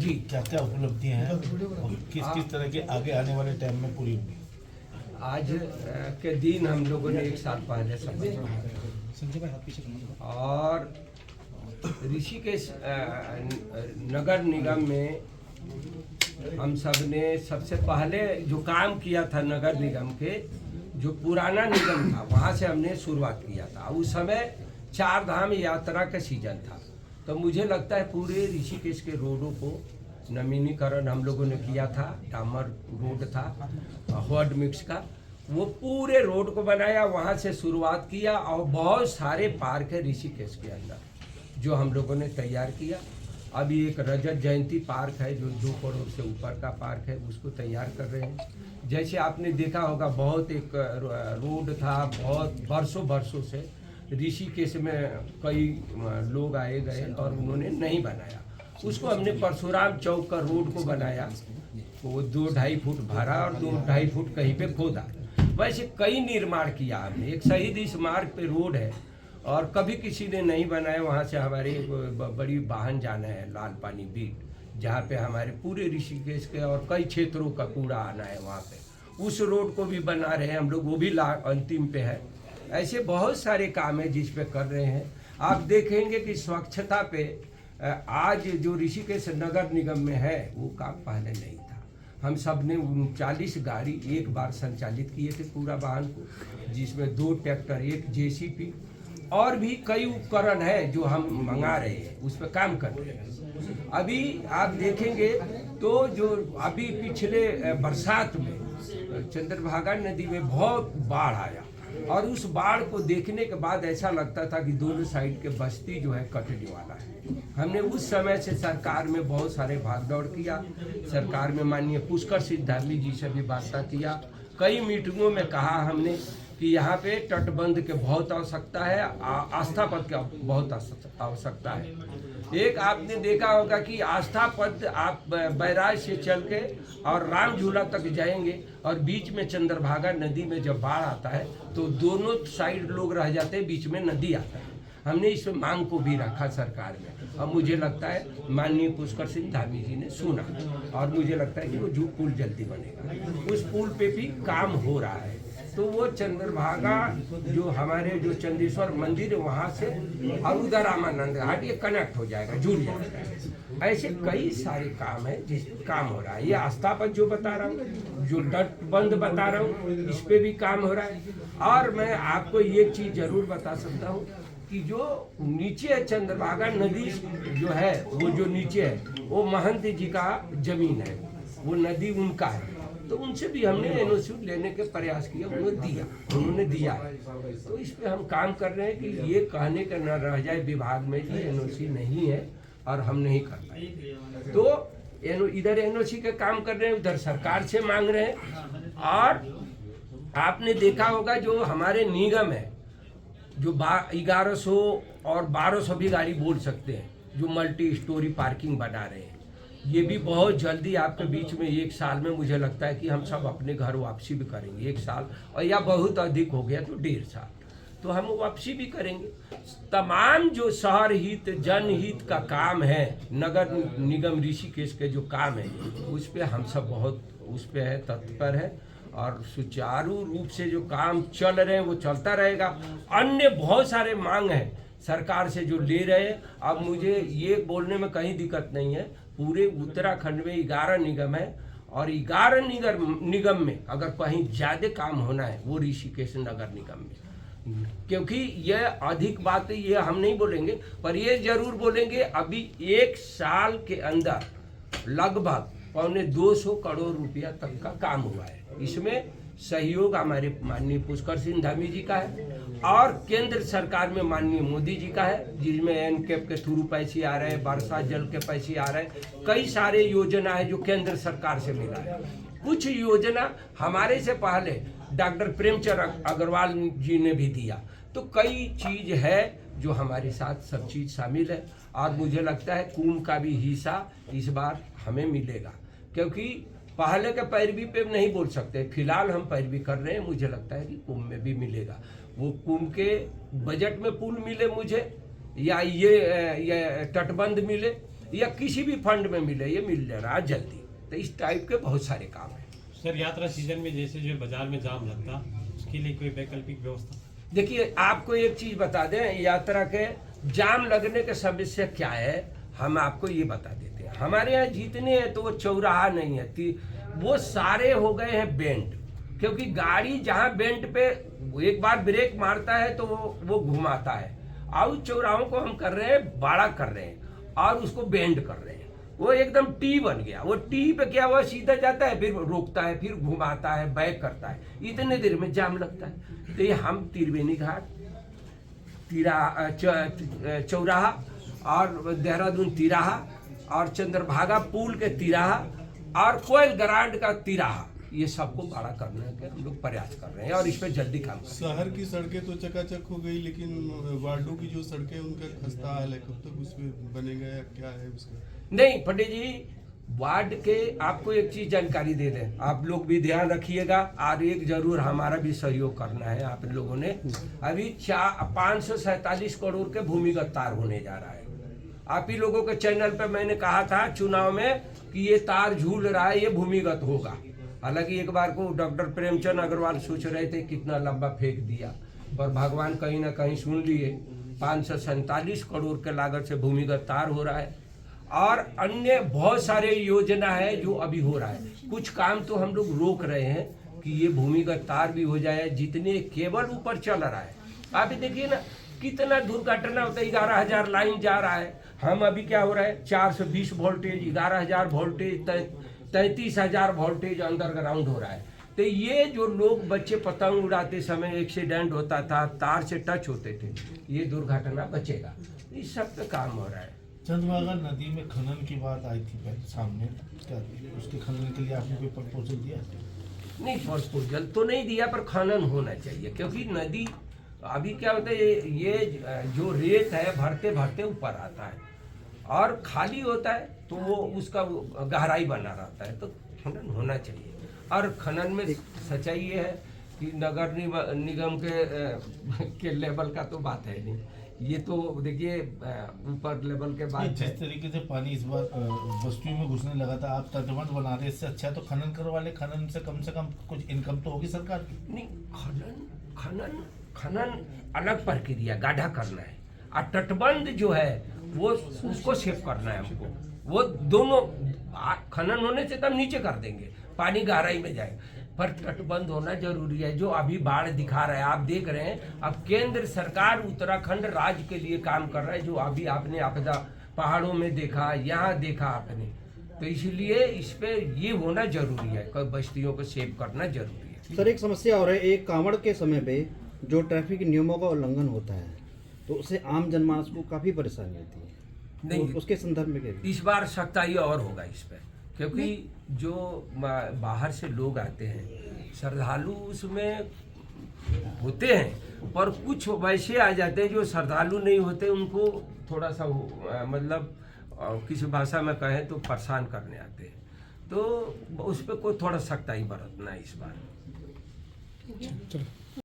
जी क्या क्या उपलब्धियां हैं और किस किस तरह के आगे आने वाले टाइम में पूरी होंगी? आज के दिन हम लोगों ने एक साल पहले समझा और ऋषिकेश नगर निगम में हम सब ने सबसे पहले जो काम किया था नगर निगम के जो पुराना निगम था वहाँ से हमने शुरुआत किया था। उस समय 4 धाम यात्रा का सीजन था, तो मुझे लगता है पूरे ऋषिकेश के रोडों को नवीनीकरण हम लोगों ने किया था। डामर रोड था हॉट मिक्स का, वो पूरे रोड को बनाया, वहाँ से शुरुआत किया और बहुत सारे पार्क है ऋषिकेश के अंदर जो हम लोगों ने तैयार किया। अभी एक रजत जयंती पार्क है जो 2 करोड़ से ऊपर का पार्क है, उसको तैयार कर रहे हैं। जैसे आपने देखा होगा बहुत एक रोड था, बहुत बरसों से ऋषिकेश में कई लोग आए गए और उन्होंने नहीं बनाया, उसको हमने परशुराम चौक का रोड को बनाया। वो 2-2.5 फुट भरा और 2-2.5 फुट कहीं पे खोदा। वैसे कई निर्माण किया हमने। एक शहीद स्मारक पे रोड है और कभी किसी ने नहीं बनाया, वहाँ से हमारे बड़ी वाहन जाना है लाल पानी बीट, जहाँ पे हमारे पूरे ऋषिकेश के और कई क्षेत्रों का कूड़ा आना है, वहाँ पे उस रोड को भी बना रहे हैं हम लोग, वो भी अंतिम पे है। ऐसे बहुत सारे काम है जिस पे कर रहे हैं। आप देखेंगे कि स्वच्छता पे आज जो ऋषिकेश नगर निगम में है वो काम पहले नहीं था। हम सब ने 39 गाड़ी एक बार संचालित किए थे पूरा वाहन को, जिसमें 2 ट्रैक्टर, 1 जेसीबी और भी कई उपकरण है जो हम मंगा रहे हैं, उस पर काम कर रहे हैं। अभी आप देखेंगे तो जो अभी पिछले बरसात में चंद्रभागा नदी में बहुत बाढ़ आया और उस बाढ़ को देखने के बाद ऐसा लगता था कि दोनों साइड के बस्ती जो है कटने वाला है। हमने उस समय से सरकार में बहुत सारे भागदौड़ किया, सरकार में माननीय पुष्कर सिंह धामी जी से भी वार्ता किया, कई मीटिंगों में कहा हमने कि यहाँ पे तटबंध के बहुत आवश्यकता है, आस्था पथ की बहुत आवश्यकता है। एक आपने देखा होगा कि आस्था पथ आप बैराज से चल के और राम झूला तक जाएंगे और बीच में चंद्रभागा नदी में जब बाढ़ आता है तो दोनों साइड लोग रह जाते हैं, बीच में नदी आता है। हमने इस मांग को भी रखा सरकार में और मुझे लगता है माननीय पुष्कर सिंह धामी जी ने सुना और मुझे लगता है कि वो पुल जल्दी बनेगा। उस पुल पे भी काम हो रहा है, तो वो चंद्रभागा जो हमारे जो चंदेश्वर मंदिर है वहाँ से और उधर रामानंद घाट ये कनेक्ट हो जाएगा, जुड़ जाएगा। ऐसे कई सारे काम है जिस काम हो रहा है। ये आस्था पर जो बता रहा हूँ, जो तटबंध बता रहा हूँ, इस पे भी काम हो रहा है। और मैं आपको ये चीज़ जरूर बता सकता हूँ कि जो नीचे है चंद्रभागा नदी जो है, वो जो नीचे है वो महंत जी का जमीन है, वो नदी उनका है, तो उनसे भी हमने एनओसी लेने के प्रयास किया, उन्होंने दिया है। तो इस पे हम काम कर रहे हैं कि ये कहने का न रह जाए विभाग में कि एनओसी नहीं है और हम नहीं कर पाए। तो इधर एनओसी का काम कर रहे हैं, उधर सरकार से मांग रहे हैं। और आपने देखा होगा जो हमारे निगम है जो 1100 और 1200 भी गाड़ी बोल सकते हैं, जो मल्टी स्टोरी पार्किंग बना रहे हैं, ये भी बहुत जल्दी आपके बीच में 1 साल में मुझे लगता है कि हम सब अपने घर वापसी भी करेंगे। 1 साल और या बहुत अधिक हो गया तो 1.5 साल, तो हम वापसी भी करेंगे। तमाम जो शहर हित जनहित का काम है, नगर निगम ऋषिकेश के जो काम है उस पर हम सब बहुत उस पर है तत्पर है और सुचारू रूप से जो काम चल रहे हैं वो चलता रहेगा। अन्य बहुत सारे मांग हैं सरकार से जो ले रहे हैं। अब मुझे ये बोलने में कहीं दिक्कत नहीं है, पूरे उत्तराखंड में 11 निगम है और 11 निगम में अगर कहीं ज़्यादा काम होना है वो ऋषिकेश नगर निगम में, क्योंकि ये अधिक बात ये हम नहीं बोलेंगे, पर ये जरूर बोलेंगे अभी 1 साल के अंदर लगभग 250 करोड़ रुपया तक का काम हुआ है। इसमें सहयोग हमारे माननीय पुष्कर सिंह धामी जी का है और केंद्र सरकार में माननीय मोदी जी का है, जिसमें एनकेप के थ्रू पैसे आ रहे हैं, वर्षा जल के पैसे आ रहे हैं, कई सारे योजना है जो केंद्र सरकार से मिला है। कुछ योजना हमारे से पहले डॉक्टर प्रेमचंद अग्रवाल जी ने भी दिया, तो कई चीज है जो हमारे साथ सब चीज शामिल है और मुझे लगता है कुंभ का भी हिस्सा इस बार हमें मिलेगा, क्योंकि पहले के पैरवी पे नहीं बोल सकते, फिलहाल हम पैरवी कर रहे हैं। मुझे लगता है कि कुंभ में भी मिलेगा, वो कुंभ के बजट में पुल मिले मुझे या ये तटबंध मिले या किसी भी फंड में मिले, ये मिल ले रहा है जल्दी। तो इस टाइप के बहुत सारे काम हैं। सर यात्रा सीजन में जैसे जो बाजार में जाम लगता, उसके लिए कोई वैकल्पिक व्यवस्था? देखिए, आपको एक चीज बता दें, यात्रा के जाम लगने के समस्या क्या है, हम आपको ये बता देते हैं। हमारे यहाँ जितने हैं तो वो चौराहा नहीं है, वो सारे हो गए हैं बेंट, क्योंकि गाड़ी जहाँ बेंट पे एक बार ब्रेक मारता है तो वो घुमाता है। और उस चौराहों को हम कर रहे हैं, बड़ा कर रहे हैं और उसको बेंड कर रहे हैं। वो एकदम टी बन गया। वो टी पे क्या हुआ, सीधा जाता है, फिर रोकता है, फिर घुमाता है, बैक करता है, इतने देर में जाम लगता है। तो ये हम त्रिवेणी घाट, चौराहा और देहरादून तिराहा और चंद्रभागा पुल के तिराहा और कोयल ग्रांड का तिराहा, ये सबको बड़ा करने के हम लोग प्रयास कर रहे हैं और इस पर जल्दी काम कर रहे हैं। शहर की सड़कें तो चकाचक हो गई, लेकिन वार्डों की जो सड़कें उनका खस्ता हाल है, कब तक उसमें बनेगा या क्या है उसका? नहीं पंडित जी, वार्ड के आपको एक चीज जानकारी दे दें, आप लोग भी ध्यान रखिएगा और एक जरूर हमारा भी सहयोग करना है। आप लोगों ने अभी 547 करोड़ के भूमिगत तार होने जा रहा है। आप ही लोगों के चैनल पे मैंने कहा था चुनाव में कि ये तार झूल रहा है, ये भूमिगत होगा। हालांकि एक बार को डॉक्टर प्रेमचंद अग्रवाल सोच रहे थे कितना लंबा फेंक दिया, पर भगवान कहीं ना कहीं सुन लिए। 547 करोड़ के लागत से भूमिगत तार हो रहा है और अन्य बहुत सारे योजना है जो अभी हो रहा है। कुछ काम तो हम लोग रोक रहे हैं कि ये भूमिगत तार भी हो जाए। जितने केबल ऊपर चल रहा है, आप देखिए ना कितना दुर्घटना होता है। 11,000 लाइन जा रहा है, हम अभी क्या हो रहा है 420 वोल्टेज, 11,000 वोल्टेज, 33,000 वोल्टेज अंडरग्राउंड हो रहा है। तो ये जो लोग बच्चे पतंग उड़ाते समय एक्सीडेंट होता था, तार से टच होते थे, ये दुर्घटना बचेगा। इस सब पे काम हो रहा है। चंद्रभागा नदी में खनन की बात आई थी पहले सामने, क्या उसके खनन के लिए आपने कोई प्रपोजल दिया? नहीं, प्रपोजल तो नहीं दिया, पर खनन होना चाहिए, क्योंकि नदी अभी क्या होता है, ये जो रेत है भरते भरते ऊपर आता है और खाली होता है तो वो उसका गहराई बना रहता है, तो खनन होना चाहिए। और खनन में सच्चाई ये है कि नगर निगम के लेवल का तो बात है नहीं, ये तो देखिए ऊपर लेवल के बात है। जिस तरीके से पानी इस बार बस्तियों में घुसने लगा था, आप तटबंध बना रहे, इससे अच्छा तो खनन करवा ले। खनन से कम कुछ इनकम तो होगी सरकार की। नहीं, खनन अलग प्रक्रिया, गाढ़ा करना है, और तटबंध जो है वो उसको सेव करना है हमको। वो दोनों खनन होने से तब नीचे कर देंगे, पानी गहराई में जाएगा, पर तटबंध होना जरूरी है। जो अभी बाढ़ दिखा रहा है, आप देख रहे हैं, अब केंद्र सरकार उत्तराखंड राज्य के लिए काम कर रहा है। जो अभी आपने आपदा पहाड़ों में देखा, यहाँ देखा आपने, तो इसलिए इस पे ये होना जरूरी है, बस्तियों को सेव करना जरूरी है। सर, एक समस्या और है, एक कांवड़ के समय पे जो ट्रैफिक नियमों का उल्लंघन होता है तो उससे आम जनमानस को काफी परेशानी होती है। नहीं, तो उसके संदर्भ में क्या? इस बार सख्ताई और होगा इस पर, क्योंकि जो बाहर से लोग आते हैं, श्रद्धालु उसमें होते हैं, पर कुछ वैसे आ जाते हैं जो श्रद्धालु नहीं होते, उनको थोड़ा सा मतलब किसी भाषा में कहें तो परेशान करने आते हैं। तो उस पर कोई थोड़ा सख्ताई बरतना है इस बार। चलो।